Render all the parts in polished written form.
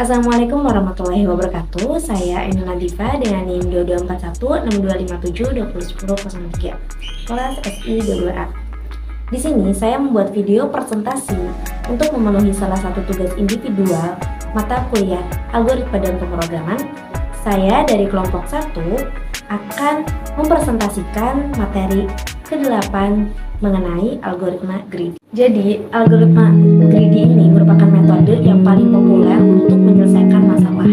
Assalamualaikum warahmatullahi wabarakatuh. Saya Ainul Nadifa dengan NIM 22416257201003 kelas SI 22A. Di sini saya membuat video presentasi untuk memenuhi salah satu tugas individual mata kuliah Algoritma dan Pemrograman. Saya dari kelompok 1 akan mempresentasikan materi ke-8 mengenai algoritma greedy. Jadi, algoritma greedy ini merupakan metode yang paling populer untuk menyelesaikan masalah.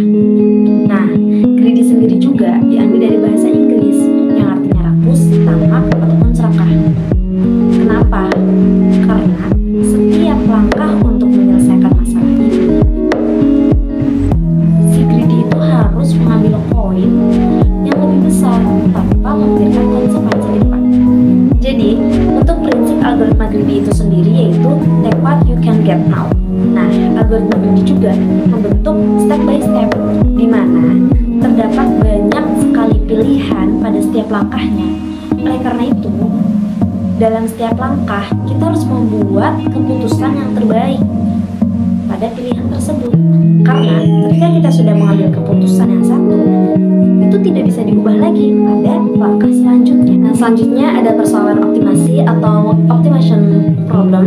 Nah, greedy sendiri juga diambil dari bahasa Inggris yang artinya rakus, tamak, ataupun serakah. Kenapa? Karena setiap langkah untuk menyelesaikan masalah ini, si greedy itu harus mengambil poin yang lebih besar tanpa memikirkan konsekuensi di depan. Jadi, untuk prinsip algoritma greedy itu sendiri yaitu take what you can get now. Nah, algoritma greedy juga membentuk step by step, di mana terdapat banyak sekali pilihan pada setiap langkahnya. Oleh karena itu, dalam setiap langkah kita harus membuat keputusan yang terbaik pada pilihan tersebut. Karena ketika kita sudah mengambil keputusan yang satu, itu tidak bisa diubah lagi pada langkah selanjutnya. Nah, selanjutnya ada persoalan optimasi atau optimization problem.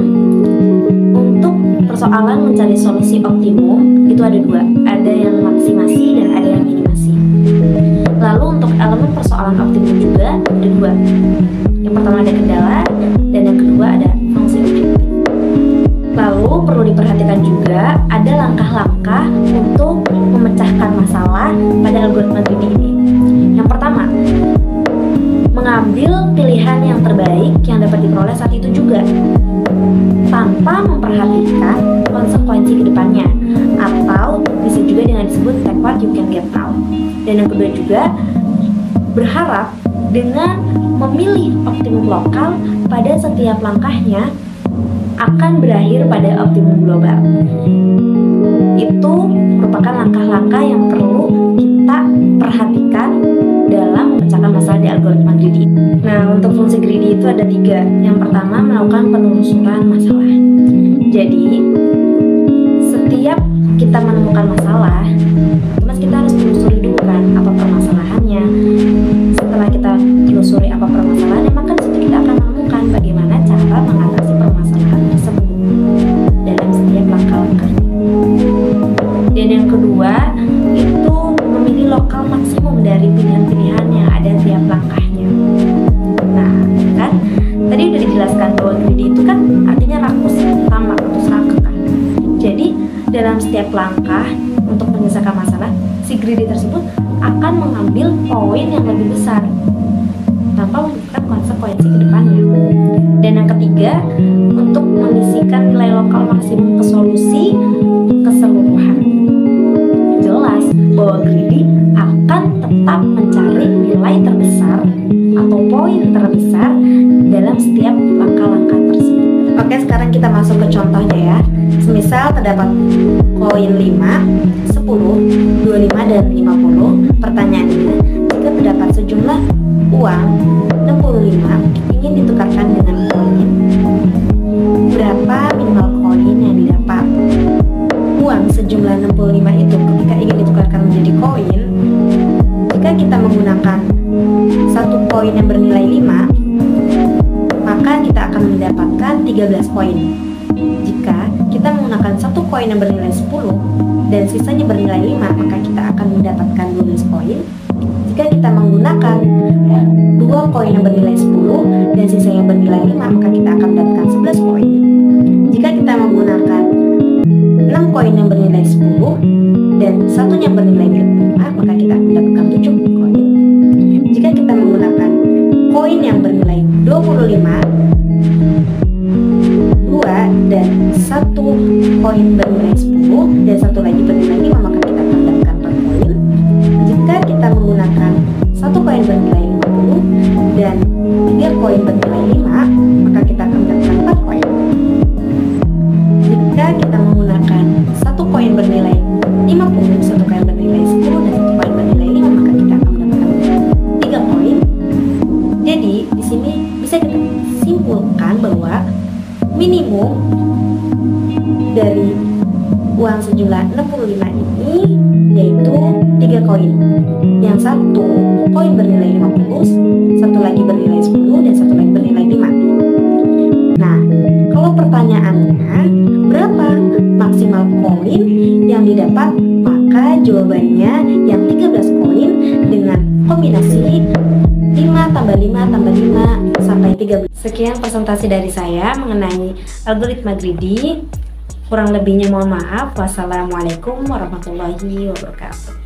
Untuk persoalan mencari solusi optimum itu ada dua, ada yang maksimasi dan ada yang minimasi. Lalu untuk elemen persoalan optimum juga ada dua. Yang pertama ada kendala dan yang kedua ada fungsi objektif. Lalu perlu diperhatikan juga ada langkah-langkah untuk memecahkan masalah pada algoritma greedy ini. Yang pertama, mengambil pilihan yang terbaik yang dapat diperoleh saat itu juga, tanpa memperhatikan konsekuensi ke depannya, atau bisa juga dengan disebut take what you can get now. Dan yang kedua juga, berharap dengan memilih optimum lokal pada setiap langkahnya akan berakhir pada optimum global. Itu merupakan langkah-langkah yang perlu kita perhatikan dalam memecahkan masalah di algoritma greedy. Nah, untuk fungsi greedy itu ada 3. Yang pertama, melakukan penelusuran masalah. Jadi, setiap kita menemukan masalah, kita harus telusuri dulu kan apa permasalahannya. Setelah kita telusuri apa permasalahannya, maka disitu kita akan menemukan bagaimana cara mengatasi permasalahan tersebut dalam setiap langkah-langkahnya. Dan yang kedua, itu memilih lokal maksimum dari pilihan-pilihan yang ada tiap langkahnya. Nah, kan tadi udah dijelaskan bahwa greedy itu kan artinya rakus, tamak, atau serakah kan. Jadi, dalam setiap langkah untuk menyelesaikan masalah, si greedy tersebut akan mengambil poin yang lebih besar tanpa memikirkan konsekuensi ke depannya. Dan yang ketiga, untuk mengisikan nilai lokal maksimum ke solusi keseluruhan. Jelas bahwa greedy akan tetap mencari nilai terbesar atau poin terbesar dalam setiap langkah-langkah tersebut. Oke, sekarang kita masuk ke contohnya ya. Semisal terdapat koin 5, 10, 25, dan 50. Pertanyaannya, jika terdapat sejumlah uang 65 ingin ditukarkan dengan koin, berapa minimal koin yang didapat? Uang sejumlah 65 itu ketika ingin ditukarkan menjadi koin, jika kita menggunakan satu koin yang bernilai 5, maka kita akan mendapatkan 13 koin. Jika kita menggunakan satu koin yang bernilai 10 dan sisanya bernilai 5, maka kita akan mendapatkan 12 koin. Jika kita menggunakan 2 koin yang bernilai 10 dan sisanya bernilai 5, maka kita akan mendapatkan 11 koin. Jika kita menggunakan 6 koin yang bernilai 10 dan satunya bernilai 5, maka kita akan mendapatkan 7 koin. Jika kita menggunakan koin yang bernilai 25, 2 dan 1 koin bernilai 10 dan satu lagi bernilai 5, maka kita akan mendapatkan 4 koin. Jika kita menggunakan 1 koin bernilai 50 dan 3 koin bernilai 5, maka kita akan mendapatkan 4 koin. Jika kita menggunakan 1 koin bernilai 50, 1 koin bernilai 10 dan 1 koin bernilai 5, maka kita akan mendapatkan 3 koin. Jadi, di sini bisa kita simpulkan bahwa minimum dari uang sejumlah 65 ini yaitu 3 koin. Yang satu koin bernilai 50, satu lagi bernilai 10, dan satu lagi bernilai 5. Nah, kalau pertanyaannya berapa maksimal koin yang didapat, maka jawabannya yang 13 koin dengan kombinasi 5 tambah 5 tambah 5 sampai 13. Sekian presentasi dari saya mengenai algoritma greedy. Kurang lebihnya mohon maaf. Wassalamualaikum warahmatullahi wabarakatuh.